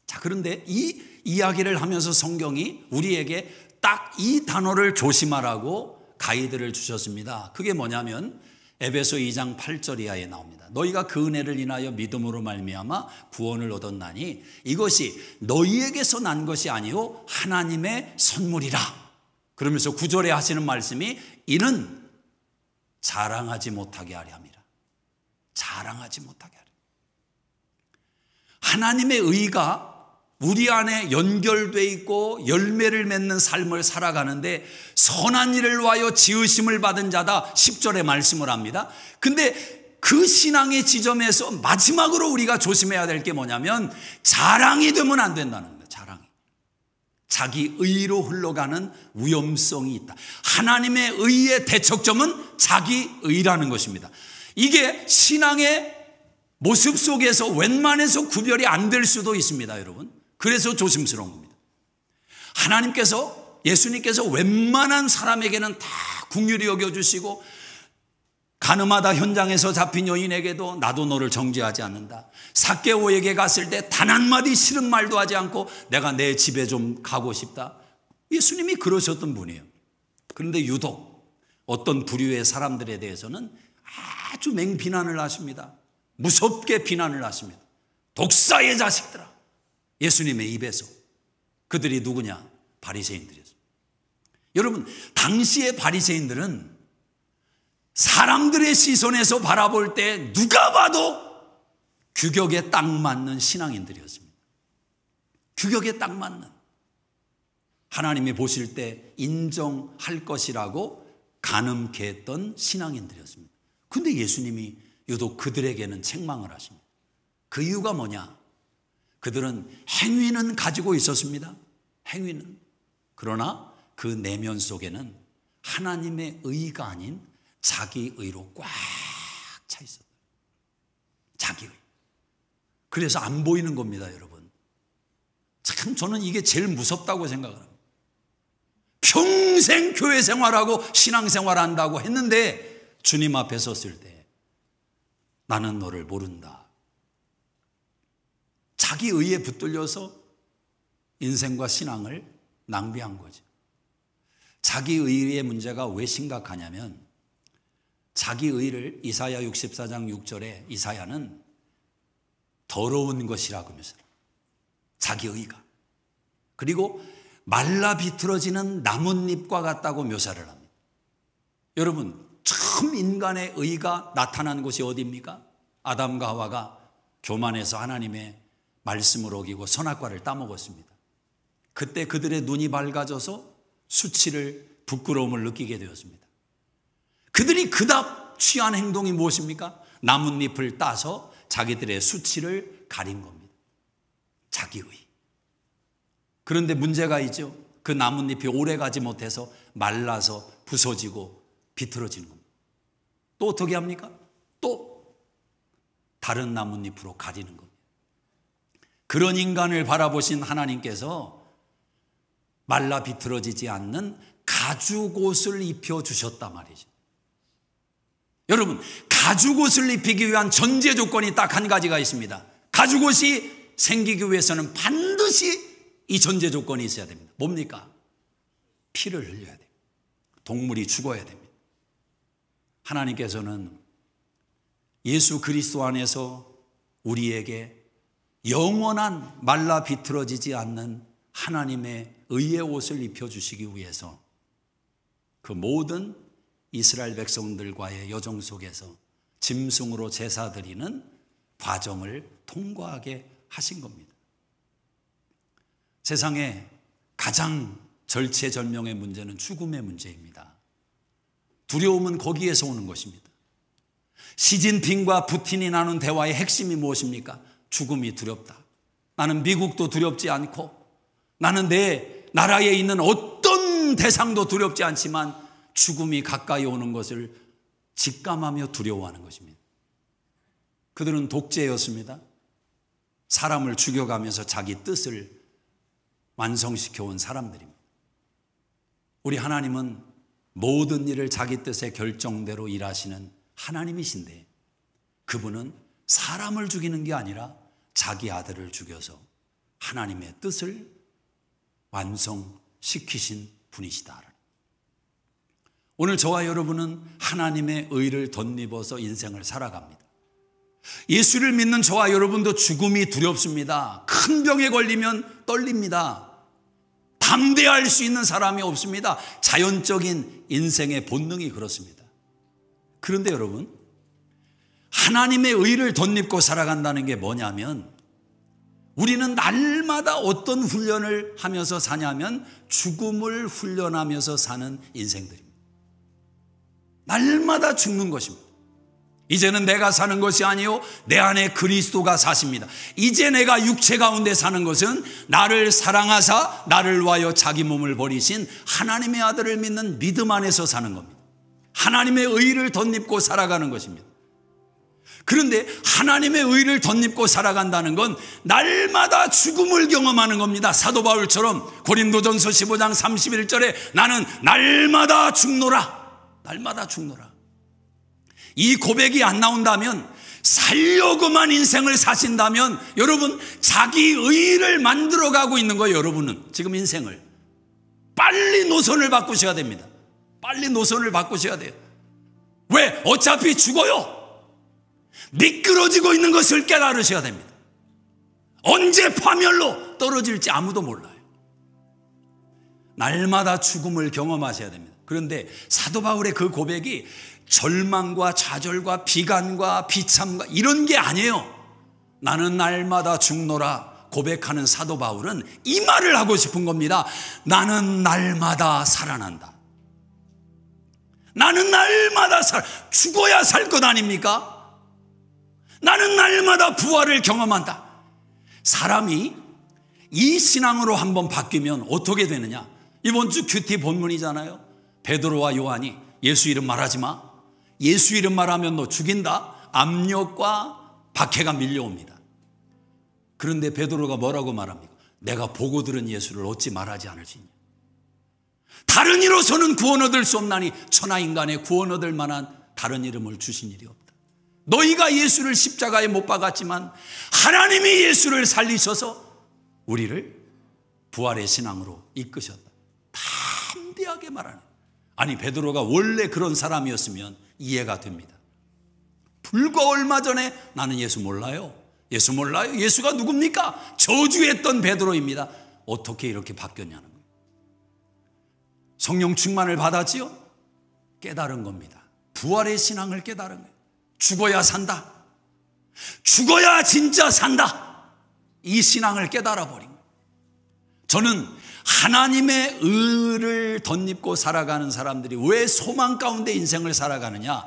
자, 그런데 이 이야기를 하면서 성경이 우리에게 딱 이 단어를 조심하라고 가이드를 주셨습니다. 그게 뭐냐면 에베소 2장 8절 이하에 나옵니다. 너희가 그 은혜를 인하여 믿음으로 말미암아 구원을 얻었나니 이것이 너희에게서 난 것이 아니요 하나님의 선물이라. 그러면서 9절에 하시는 말씀이 이는 자랑하지 못하게 하려 함이라. 자랑하지 못하게 하려. 하나님의 의가 우리 안에 연결되어 있고 열매를 맺는 삶을 살아가는데 선한 일을 위하여 지으심을 받은 자다 10절에 말씀을 합니다. 근데 그 신앙의 지점에서 마지막으로 우리가 조심해야 될 게 뭐냐면 자랑이 되면 안 된다는 거예요. 자랑이. 자기 의로 흘러가는 위험성이 있다. 하나님의 의의 대척점은 자기 의라는 것입니다. 이게 신앙의 모습 속에서 웬만해서 구별이 안 될 수도 있습니다, 여러분. 그래서 조심스러운 겁니다. 하나님께서, 예수님께서 웬만한 사람에게는 다 긍휼히 여겨주시고 가늠하다 현장에서 잡힌 여인에게도 나도 너를 정죄하지 않는다. 삭개오에게 갔을 때 단 한마디 싫은 말도 하지 않고 내가 내 집에 좀 가고 싶다. 예수님이 그러셨던 분이에요. 그런데 유독 어떤 부류의 사람들에 대해서는 아주 맹비난을 하십니다. 무섭게 비난을 하십니다. 독사의 자식들아. 예수님의 입에서. 그들이 누구냐? 바리새인들이었습니다. 여러분, 당시의 바리새인들은 사람들의 시선에서 바라볼 때 누가 봐도 규격에 딱 맞는 신앙인들이었습니다. 규격에 딱 맞는. 하나님이 보실 때 인정할 것이라고 가늠케 했던 신앙인들이었습니다. 그런데 예수님이 유독 그들에게는 책망을 하십니다. 그 이유가 뭐냐? 그들은 행위는 가지고 있었습니다. 행위는. 그러나 그 내면 속에는 하나님의 의가 아닌 자기 의로 꽉 차 있었어요. 자기 의. 그래서 안 보이는 겁니다, 여러분. 참 저는 이게 제일 무섭다고 생각을 합니다. 평생 교회 생활하고 신앙 생활한다고 했는데 주님 앞에 섰을 때 나는 너를 모른다. 자기 의에 붙들려서 인생과 신앙을 낭비한 거죠. 자기 의의 문제가 왜 심각하냐면 자기 의를 이사야 64장 6절에 이사야는 더러운 것이라고 묘사해요. 자기 의가. 그리고 말라 비틀어지는 나뭇잎과 같다고 묘사를 합니다. 여러분, 처음 인간의 의가 나타난 곳이 어디입니까? 아담과 하와가 교만해서 하나님의 말씀을 어기고 선악과를 따먹었습니다. 그때 그들의 눈이 밝아져서 수치를, 부끄러움을 느끼게 되었습니다. 그들이 그답 취한 행동이 무엇입니까? 나뭇잎을 따서 자기들의 수치를 가린 겁니다. 자기의. 그런데 문제가 있죠. 그 나뭇잎이 오래가지 못해서 말라서 부서지고 비틀어지는 겁니다. 또 어떻게 합니까? 또 다른 나뭇잎으로 가리는 겁니다. 그런 인간을 바라보신 하나님께서 말라 비틀어지지 않는 가죽옷을 입혀주셨단 말이죠. 여러분, 가죽옷을 입히기 위한 전제 조건이 딱 한 가지가 있습니다. 가죽옷이 생기기 위해서는 반드시 이 전제 조건이 있어야 됩니다. 뭡니까? 피를 흘려야 됩니다. 동물이 죽어야 됩니다. 하나님께서는 예수 그리스도 안에서 우리에게 영원한 말라 비틀어지지 않는 하나님의 의의 옷을 입혀주시기 위해서 그 모든 이스라엘 백성들과의 여정 속에서 짐승으로 제사 드리는 과정을 통과하게 하신 겁니다. 세상에 가장 절체절명의 문제는 죽음의 문제입니다. 두려움은 거기에서 오는 것입니다. 시진핑과 푸틴이 나눈 대화의 핵심이 무엇입니까? 죽음이 두렵다. 나는 미국도 두렵지 않고 나는 내 나라에 있는 어떤 대상도 두렵지 않지만 죽음이 가까이 오는 것을 직감하며 두려워하는 것입니다. 그들은 독재였습니다. 사람을 죽여가면서 자기 뜻을 완성시켜온 사람들입니다. 우리 하나님은 모든 일을 자기 뜻의 결정대로 일하시는 하나님이신데 그분은 사람을 죽이는 게 아니라 자기 아들을 죽여서 하나님의 뜻을 완성시키신 분이시다. 오늘 저와 여러분은 하나님의 의를 덧입어서 인생을 살아갑니다. 예수를 믿는 저와 여러분도 죽음이 두렵습니다. 큰 병에 걸리면 떨립니다. 담대할 수 있는 사람이 없습니다. 자연적인 인생의 본능이 그렇습니다. 그런데 여러분, 하나님의 의를 덧입고 살아간다는 게 뭐냐면 우리는 날마다 어떤 훈련을 하면서 사냐면 죽음을 훈련하면서 사는 인생들입니다. 날마다 죽는 것입니다. 이제는 내가 사는 것이 아니요 내 안에 그리스도가 사십니다. 이제 내가 육체 가운데 사는 것은 나를 사랑하사 나를 위하여 자기 몸을 버리신 하나님의 아들을 믿는 믿음 안에서 사는 겁니다. 하나님의 의를 덧입고 살아가는 것입니다. 그런데 하나님의 의를 덧입고 살아간다는 건 날마다 죽음을 경험하는 겁니다. 사도 바울처럼 고린도전서 15장 31절에 나는 날마다 죽노라. 날마다 죽노라. 이 고백이 안 나온다면, 살려고만 인생을 사신다면 여러분 자기 의를 만들어가고 있는 거예요. 여러분은 지금 인생을 빨리 노선을 바꾸셔야 됩니다. 빨리 노선을 바꾸셔야 돼요. 왜? 어차피 죽어요. 미끄러지고 있는 것을 깨달으셔야 됩니다. 언제 파멸로 떨어질지 아무도 몰라요. 날마다 죽음을 경험하셔야 됩니다. 그런데 사도 바울의 그 고백이 절망과 좌절과 비관과 비참과 이런 게 아니에요. 나는 날마다 죽노라 고백하는 사도 바울은 이 말을 하고 싶은 겁니다. 나는 날마다 살아난다. 나는 날마다 죽어야 살 것 아닙니까? 나는 날마다 부활을 경험한다. 사람이 이 신앙으로 한번 바뀌면 어떻게 되느냐? 이번 주 큐티 본문이잖아요. 베드로와 요한이 예수 이름 말하지 마. 예수 이름 말하면 너 죽인다. 압력과 박해가 밀려옵니다. 그런데 베드로가 뭐라고 말합니까? 내가 보고 들은 예수를 어찌 말하지 않을지냐. 다른 이로서는 구원 얻을 수 없나니 천하 인간의 구원 얻을 만한 다른 이름을 주신 일이 없다. 너희가 예수를 십자가에 못 박았지만 하나님이 예수를 살리셔서 우리를 부활의 신앙으로 이끄셨다. 담대하게 말하는. 아니 베드로가 원래 그런 사람이었으면 이해가 됩니다. 불과 얼마 전에 나는 예수 몰라요. 예수 몰라요. 예수가 누굽니까? 저주했던 베드로입니다. 어떻게 이렇게 바뀌었냐는 거예요. 성령 충만을 받았지요? 깨달은 겁니다. 부활의 신앙을 깨달은 거예요. 죽어야 산다. 죽어야 진짜 산다. 이 신앙을 깨달아 버린 거예요. 저는 하나님의 의를 덧입고 살아가는 사람들이 왜 소망 가운데 인생을 살아가느냐?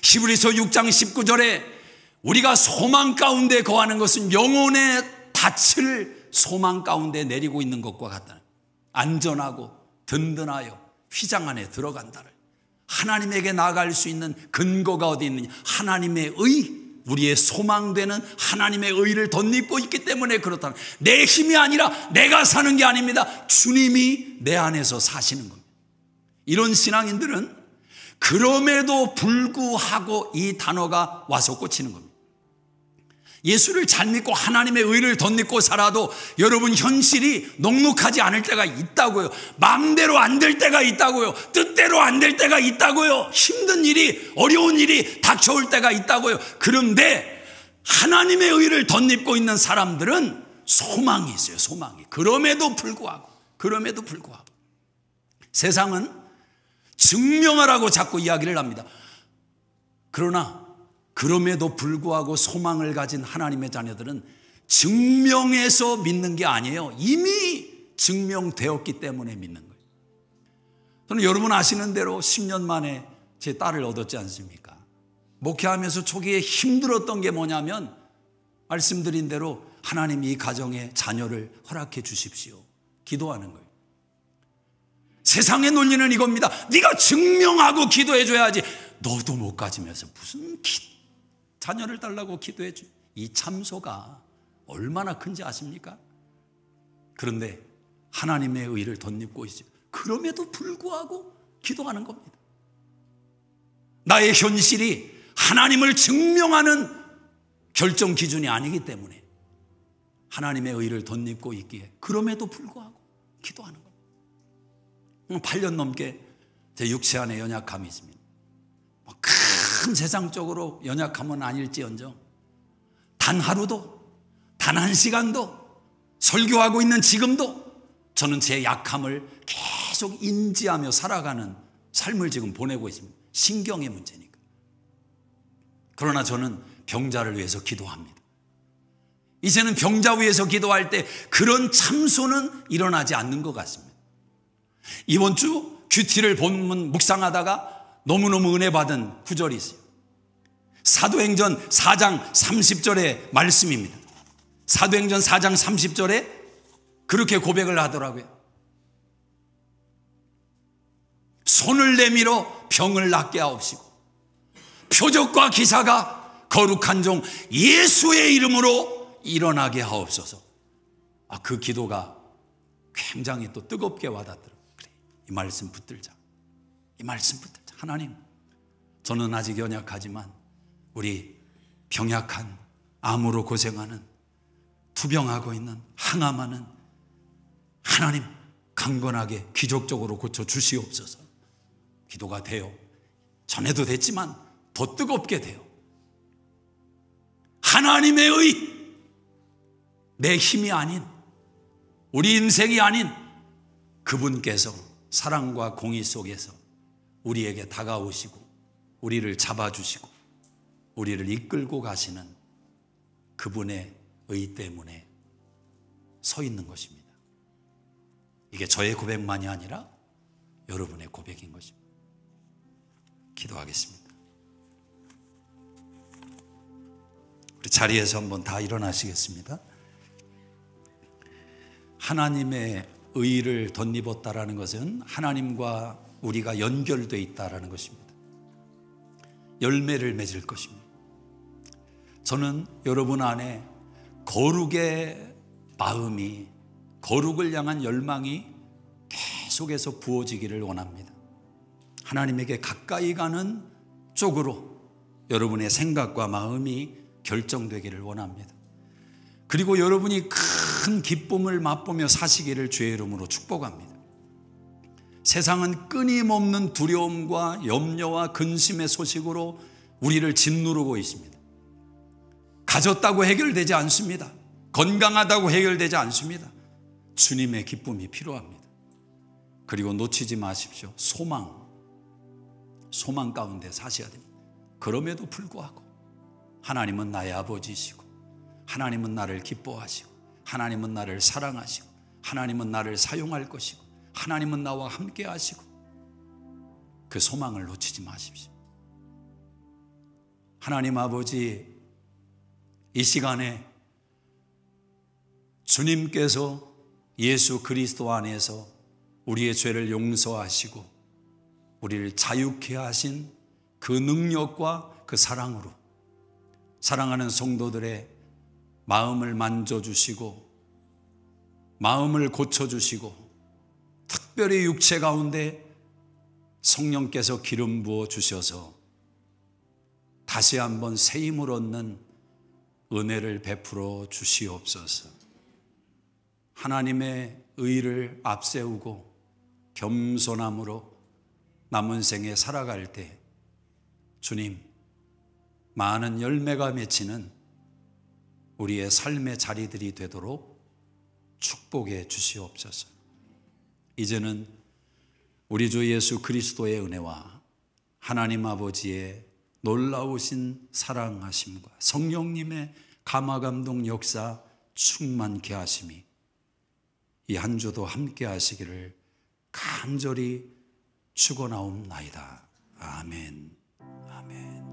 히브리서 6장 19절에 우리가 소망 가운데 거하는 것은 영혼의 닻을 소망 가운데 내리고 있는 것과 같다. 안전하고 든든하여 휘장 안에 들어간다를. 하나님에게 나아갈 수 있는 근거가 어디 있느냐? 하나님의 의, 우리의 소망되는 하나님의 의를 덧입고 있기 때문에 그렇다. 내 힘이 아니라 내가 사는 게 아닙니다. 주님이 내 안에서 사시는 겁니다. 이런 신앙인들은 그럼에도 불구하고 이 단어가 와서 꽂히는 겁니다. 예수를 잘 믿고 하나님의 의를 덧입고 살아도 여러분 현실이 녹록하지 않을 때가 있다고요. 마음대로 안 될 때가 있다고요. 뜻대로 안 될 때가 있다고요. 힘든 일이, 어려운 일이 닥쳐올 때가 있다고요. 그런데 하나님의 의를 덧입고 있는 사람들은 소망이 있어요. 소망이. 그럼에도 불구하고 세상은 증명하라고 자꾸 이야기를 합니다. 그러나 그럼에도 불구하고 소망을 가진 하나님의 자녀들은 증명해서 믿는 게 아니에요. 이미 증명되었기 때문에 믿는 거예요. 저는 여러분 아시는 대로 10년 만에 제 딸을 얻었지 않습니까? 목회하면서 초기에 힘들었던 게 뭐냐면 말씀드린 대로 하나님 이 가정에 자녀를 허락해 주십시오. 기도하는 거예요. 세상의 논리는 이겁니다. 네가 증명하고 기도해 줘야지. 너도 못 가지면서 무슨 자녀를 달라고 기도해 줘. 이 참소가 얼마나 큰지 아십니까? 그런데 하나님의 의를 덧입고 있어요. 그럼에도 불구하고 기도하는 겁니다. 나의 현실이 하나님을 증명하는 결정 기준이 아니기 때문에 하나님의 의를 덧입고 있기에 그럼에도 불구하고 기도하는 겁니다. 8년 넘게 제 육체 안에 연약함이 있습니다. 큰 세상적으로 연약함은 아닐지언정 단 하루도, 단 한 시간도, 설교하고 있는 지금도 저는 제 약함을 계속 인지하며 살아가는 삶을 지금 보내고 있습니다. 신경의 문제니까. 그러나 저는 병자를 위해서 기도합니다. 이제는 병자 위해서 기도할 때 그런 참소는 일어나지 않는 것 같습니다. 이번 주 큐티를 본문 묵상하다가 너무너무 은혜 받은 구절이 있어요. 사도행전 4장 30절의 말씀입니다. 사도행전 4장 30절에 그렇게 고백을 하더라고요. 손을 내밀어 병을 낫게 하옵시고 표적과 기사가 거룩한 종 예수의 이름으로 일어나게 하옵소서. 그 기도가 굉장히 또 뜨겁게 와닿더라고요. 그래, 이 말씀 붙들자. 하나님, 저는 아직 연약하지만 우리 병약한, 암으로 고생하는, 투병하고 있는, 항암하는 하나님 강건하게 기적적으로 고쳐주시옵소서. 기도가 돼요. 전에도 됐지만 더 뜨겁게 돼요. 하나님의 의, 내 힘이 아닌, 우리 인생이 아닌 그분께서 사랑과 공의 속에서 우리에게 다가오시고 우리를 잡아주시고 우리를 이끌고 가시는 그분의 의 때문에 서 있는 것입니다. 이게 저의 고백만이 아니라 여러분의 고백인 것입니다. 기도하겠습니다. 우리 자리에서 한번 다 일어나시겠습니다. 하나님의 의를 덧입었다라는 것은 하나님과 우리가 연결되어 있다라는 것입니다. 열매를 맺을 것입니다. 저는 여러분 안에 거룩의 마음이, 거룩을 향한 열망이 계속해서 부어지기를 원합니다. 하나님에게 가까이 가는 쪽으로 여러분의 생각과 마음이 결정되기를 원합니다. 그리고 여러분이 큰 기쁨을 맛보며 사시기를 주의 이름으로 축복합니다. 세상은 끊임없는 두려움과 염려와 근심의 소식으로 우리를 짓누르고 있습니다. 가졌다고 해결되지 않습니다. 건강하다고 해결되지 않습니다. 주님의 기쁨이 필요합니다. 그리고 놓치지 마십시오. 소망 가운데 사셔야 됩니다. 그럼에도 불구하고 하나님은 나의 아버지이시고 하나님은 나를 기뻐하시고 하나님은 나를 사랑하시고 하나님은 나를 사용할 것이고 하나님은 나와 함께 하시고 그 소망을 놓치지 마십시오. 하나님 아버지, 이 시간에 주님께서 예수 그리스도 안에서 우리의 죄를 용서하시고 우리를 자유케 하신 그 능력과 그 사랑으로 사랑하는 성도들의 마음을 만져주시고 마음을 고쳐주시고 특별히 육체 가운데 성령께서 기름 부어 주셔서 다시 한번 새 힘을 얻는 은혜를 베풀어 주시옵소서. 하나님의 의를 앞세우고 겸손함으로 남은 생에 살아갈 때 주님, 많은 열매가 맺히는 우리의 삶의 자리들이 되도록 축복해 주시옵소서. 이제는 우리 주 예수 그리스도의 은혜와 하나님 아버지의 놀라우신 사랑하심과 성령님의 감화감동 역사 충만케 하심이 이 한 주도 함께 하시기를 간절히 축원하옵나이다. 아멘. 아멘.